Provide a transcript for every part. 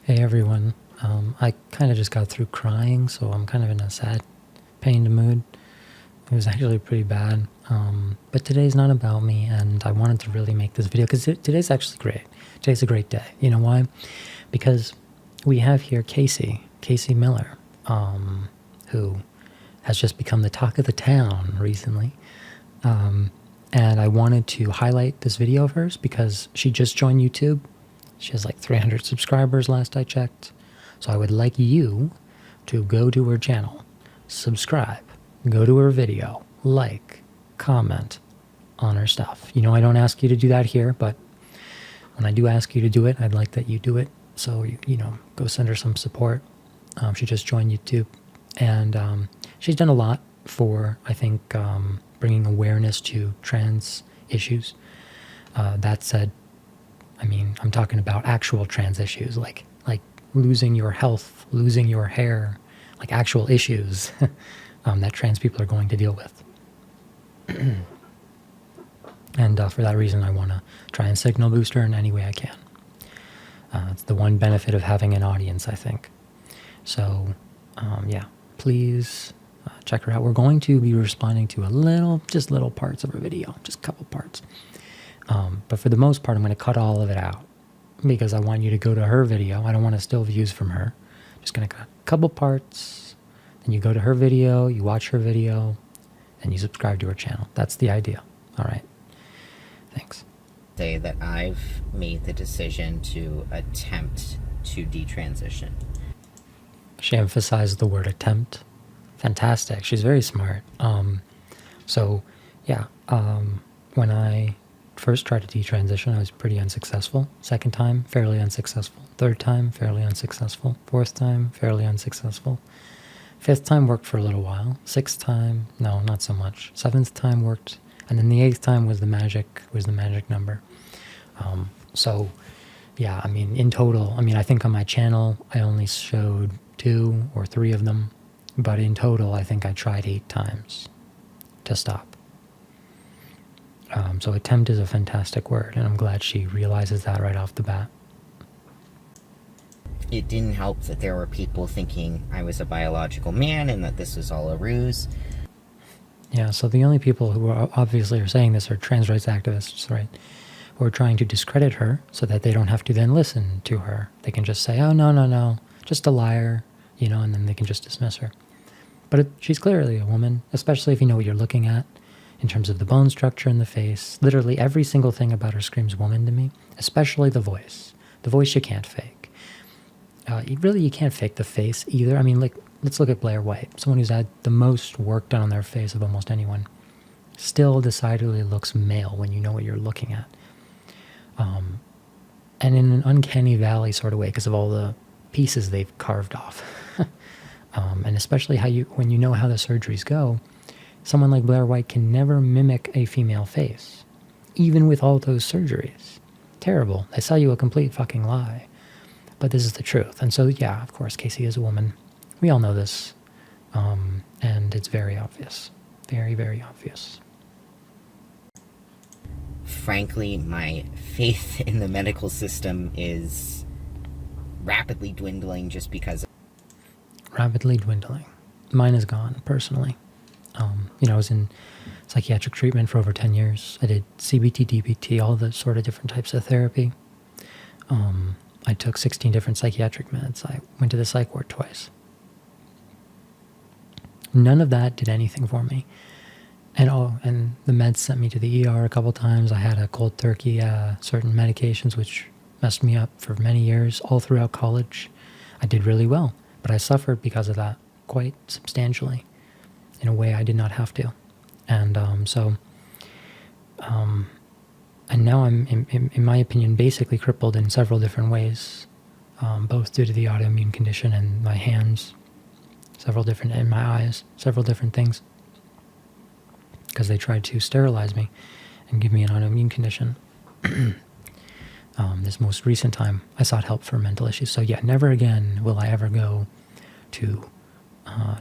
Hey everyone, I kind of just got through crying, so I'm kind of in a sad, pained mood. It was actually pretty bad, but today's not about me, and I wanted to really make this video because today's actually great. Today's a great day. You know why? Because we have here Casey Miller, who has just become the talk of the town recently. And I wanted to highlight this video of hers because she just joined YouTube. She has like 300 subscribers last I checked. So I would like you to go to her channel, subscribe, go to her video, like, comment on her stuff. You know, I don't ask you to do that here, but when I do ask you to do it, I'd like that you do it. So, you know, go send her some support. She just joined YouTube, and she's done a lot for, I think, bringing awareness to trans issues. That said, I mean, I'm talking about actual trans issues, like losing your health, losing your hair, like actual issues that trans people are going to deal with. And for that reason, I want to try and signal boost her in any way I can. It's the one benefit of having an audience, I think. So, yeah, please check her out. We're going to be responding to just little parts of her video, just a couple parts. But for the most part, I'm going to cut all of it out because I want you to go to her video. I don't want to steal views from her. I'm just going to cut a couple parts. Then you go to her video, you watch her video, and you subscribe to her channel. That's the idea. All right. Thanks. Say that I've made the decision to attempt to detransition. She emphasized the word attempt. Fantastic. She's very smart. So, yeah, when I first tried to detransition, I was pretty unsuccessful. Second time, fairly unsuccessful. Third time, fairly unsuccessful. Fourth time, fairly unsuccessful. Fifth time worked for a little while. Sixth time, no, not so much. Seventh time worked, and then the eighth time was the magic number. So, yeah, I mean, in total, I mean, I think on my channel, I only showed 2 or 3 of them, but in total, I think I tried 8 times to stop. So attempt is a fantastic word, and I'm glad she realizes that right off the bat. It didn't help that there were people thinking I was a biological man and that this was all a ruse. Yeah, so the only people who obviously are saying this are trans rights activists, right? Who are trying to discredit her so that they don't have to then listen to her. They can just say, oh, no, just a liar, you know, and then they can just dismiss her. But she's clearly a woman, especially if you know what you're looking at. In terms of the bone structure in the face, literally every single thing about her screams woman to me, especially the voice. The voice you can't fake. You can't fake the face either. I mean, like, let's look at Blair White, someone who's had the most work done on their face of almost anyone. Still decidedly looks male when you know what you're looking at. And in an uncanny valley sort of way because of all the pieces they've carved off. And especially when you know how the surgeries go, someone like Blair White can never mimic a female face, even with all those surgeries. Terrible. They sell you a complete fucking lie. But this is the truth. And so, yeah, of course, Casey is a woman. We all know this. And it's very obvious. Very, very obvious. Frankly, my faith in the medical system is rapidly dwindling just because. Rapidly dwindling. Mine is gone, personally. You know, I was in psychiatric treatment for over 10 years. I did CBT, DBT, all the sort of different types of therapy. I took 16 different psychiatric meds. I went to the psych ward twice. None of that did anything for me. And the meds sent me to the ER a couple times. I had a cold turkey, certain medications, which messed me up for many years, all throughout college. I did really well, but I suffered because of that quite substantially in a way I did not have to. And and now I'm, in my opinion, basically crippled in several different ways, both due to the autoimmune condition and my hands, in my eyes, several different things, because they tried to sterilize me and give me an autoimmune condition. This most recent time, I sought help for mental issues. So yeah, never again will I ever go to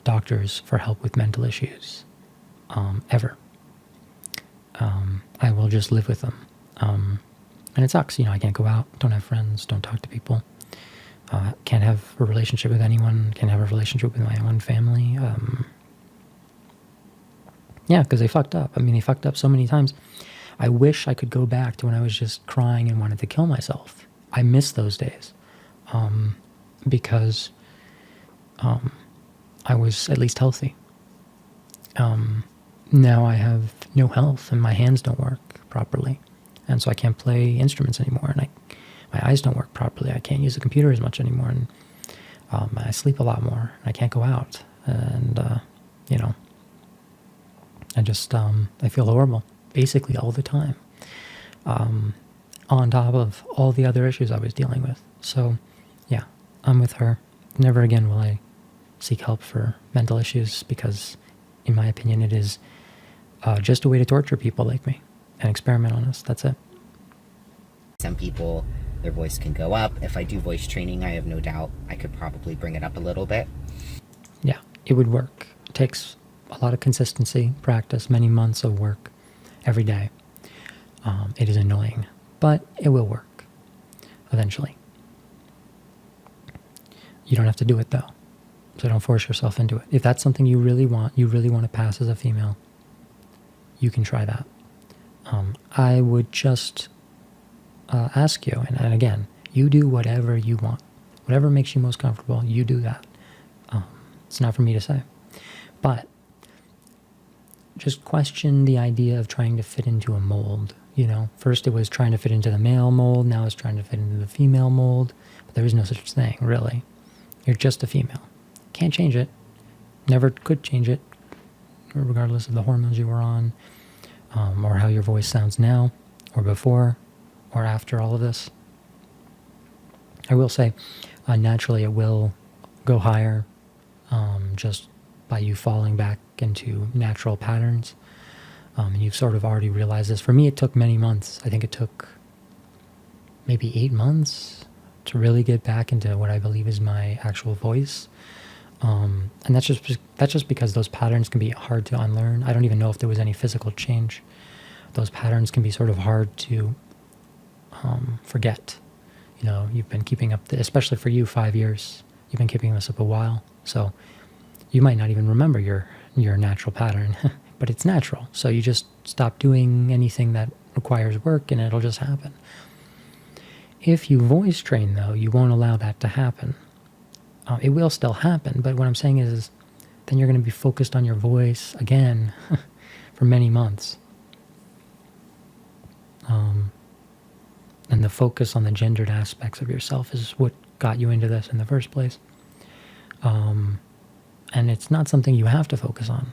doctors for help with mental issues, ever. I will just live with them. And it sucks, you know, I can't go out, don't have friends, don't talk to people. a relationship with anyone, can't have a relationship with my own family. Yeah, because they fucked up. I mean, they fucked up so many times. I wish I could go back to when I was just crying and wanted to kill myself. I miss those days because I was at least healthy. Now I have no health and my hands don't work properly. And so I can't play instruments anymore. And my eyes don't work properly. I can't use the computer as much anymore. And I sleep a lot more. I can't go out. And, you know, I just, I feel horrible basically all the time. On top of all the other issues I was dealing with. So, yeah, I'm with her. Never again will I seek help for mental issues because, in my opinion, it is just a way to torture people like me and experiment on us. That's it. Some people, their voice can go up. If I do voice training, I have no doubt I could probably bring it up a little bit. Yeah, it would work. It takes a lot of consistency, practice, many months of work every day. It is annoying, but it will work eventually. You don't have to do it though, so don't force yourself into it. If that's something you really want to pass as a female, you can try that. I would just ask you, and again, you do whatever you want. Whatever makes you most comfortable, you do that. It's not for me to say. But just question the idea of trying to fit into a mold. You know, first it was trying to fit into the male mold, now it's trying to fit into the female mold. But there is no such thing, really. You're just a female. Can't change it. Never could change it, regardless of the hormones you were on, or how your voice sounds now, or before, or after all of this. I will say, naturally it will go higher, just by you falling back into natural patterns. And you've sort of already realized this. For me, it took many months. I think it took maybe 8 months to really get back into what I believe is my actual voice. And that's just because those patterns can be hard to unlearn. I don't even know if there was any physical change. Those patterns can be sort of hard to forget. You know, you've been keeping up, especially for you, 5 years. You've been keeping this up a while. So you might not even remember your natural pattern, but it's natural. So you just stop doing anything that requires work and it'll just happen. If you voice train, though, you won't allow that to happen. It will still happen, but what I'm saying is then you're going to be focused on your voice again for many months. And the focus on the gendered aspects of yourself is what got you into this in the first place. And it's not something you have to focus on.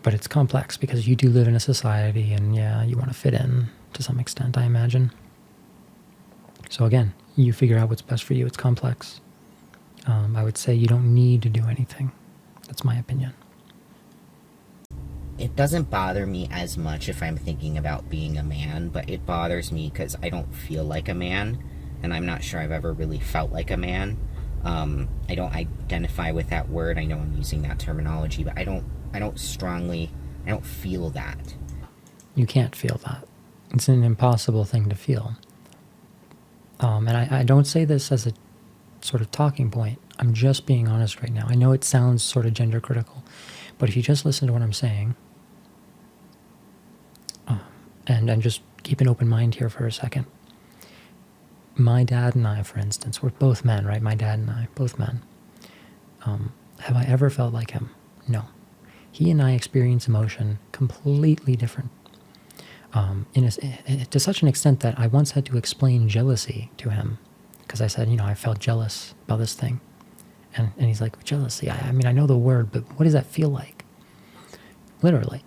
But it's complex because you do live in a society and yeah, you want to fit in to some extent, I imagine. So again, you figure out what's best for you. It's complex. I would say you don't need to do anything. That's my opinion. It doesn't bother me as much if I'm thinking about being a man, but it bothers me because I don't feel like a man, and I'm not sure I've ever really felt like a man. I don't identify with that word. I know I'm using that terminology, but I don't feel that. You can't feel that. It's an impossible thing to feel. And I don't say this as a sort of talking point. I'm just being honest right now. I know it sounds sort of gender critical, but if you just listen to what I'm saying, and just keep an open mind here for a second. My dad and I, for instance, we're both men, right? My dad and I, both men. Have I ever felt like him? No. He and I experience emotion completely different. To such an extent that I once had to explain jealousy to him because I said, I felt jealous about this thing. And he's like, jealousy? I mean, I know the word, but what does that feel like? Literally.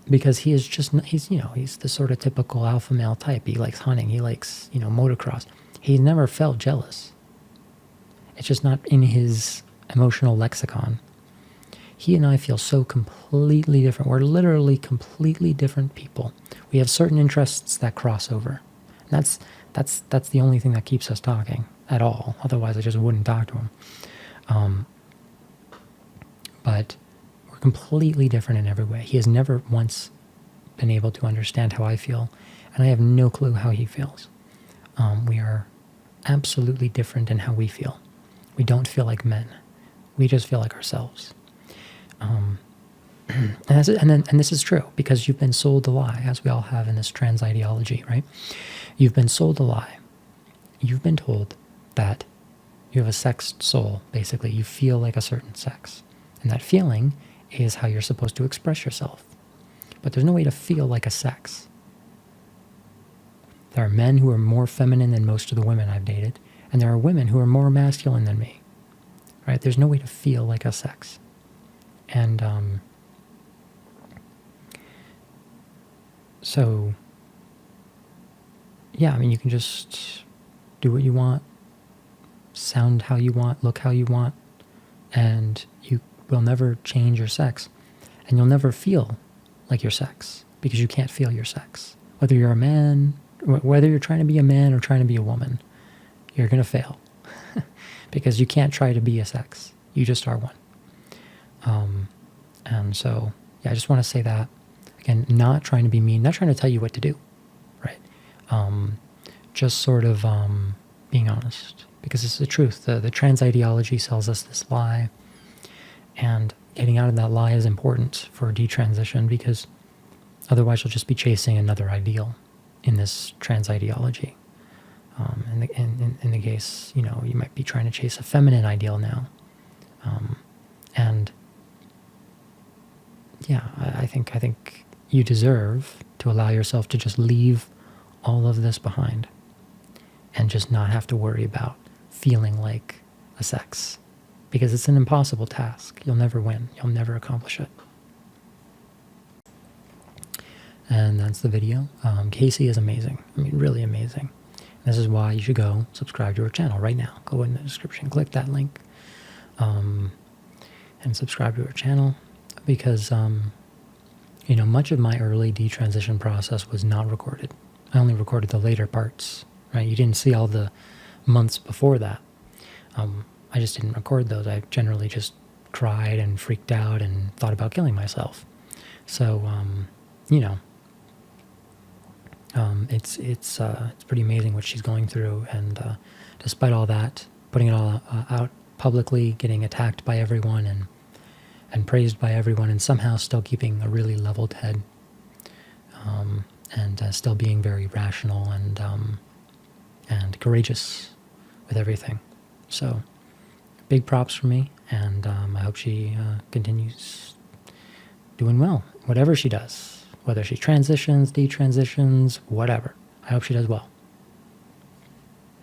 Because he's the sort of typical alpha male type. He likes hunting. He likes, motocross. He's never felt jealous. It's just not in his emotional lexicon. He and I feel so completely different. We're literally completely different people. We have certain interests that cross over. And that's the only thing that keeps us talking at all. Otherwise, I just wouldn't talk to him. But we're completely different in every way. He has never once been able to understand how I feel, and I have no clue how he feels. We are absolutely different in how we feel. We don't feel like men. We just feel like ourselves. And this is true because you've been sold a lie, as we all have in this trans ideology, right? You've been sold a lie. You've been told that you have a sexed soul, basically. You feel like a certain sex. And that feeling is how you're supposed to express yourself. But there's no way to feel like a sex. There are men who are more feminine than most of the women I've dated, and there are women who are more masculine than me. Right? There's no way to feel like a sex. And so, yeah, I mean, you can just do what you want, sound how you want, look how you want, and you will never change your sex. And you'll never feel like your sex because you can't feel your sex. Whether you're a man, whether you're trying to be a man or trying to be a woman, you're going to fail because you can't try to be a sex. You just are one. And so, yeah, I just want to say that. Again, not trying to be mean, not trying to tell you what to do, right? Just sort of being honest, because it's the truth. The trans ideology sells us this lie, and getting out of that lie is important for detransition, because otherwise you'll just be chasing another ideal in this trans ideology. In the case, you might be trying to chase a feminine ideal now. And yeah, I think you deserve to allow yourself to just leave all of this behind and just not have to worry about feeling like a sex, because it's an impossible task. You'll never win. You'll never accomplish it. And that's the video. Casey is amazing. I mean, really amazing. This is why you should go subscribe to her channel right now. Go in the description, click that link, and subscribe to her channel, because much of my early detransition process was not recorded. I only recorded the later parts, right? You didn't see all the months before that. I just didn't record those. I generally just cried and freaked out and thought about killing myself. So, it's pretty amazing what she's going through, and despite all that, putting it all out publicly, getting attacked by everyone and praised by everyone, and somehow still keeping a really leveled head, and still being very rational and courageous with everything. So, big props for me, and I hope she continues doing well, whatever she does, whether she transitions, detransitions, whatever. I hope she does well.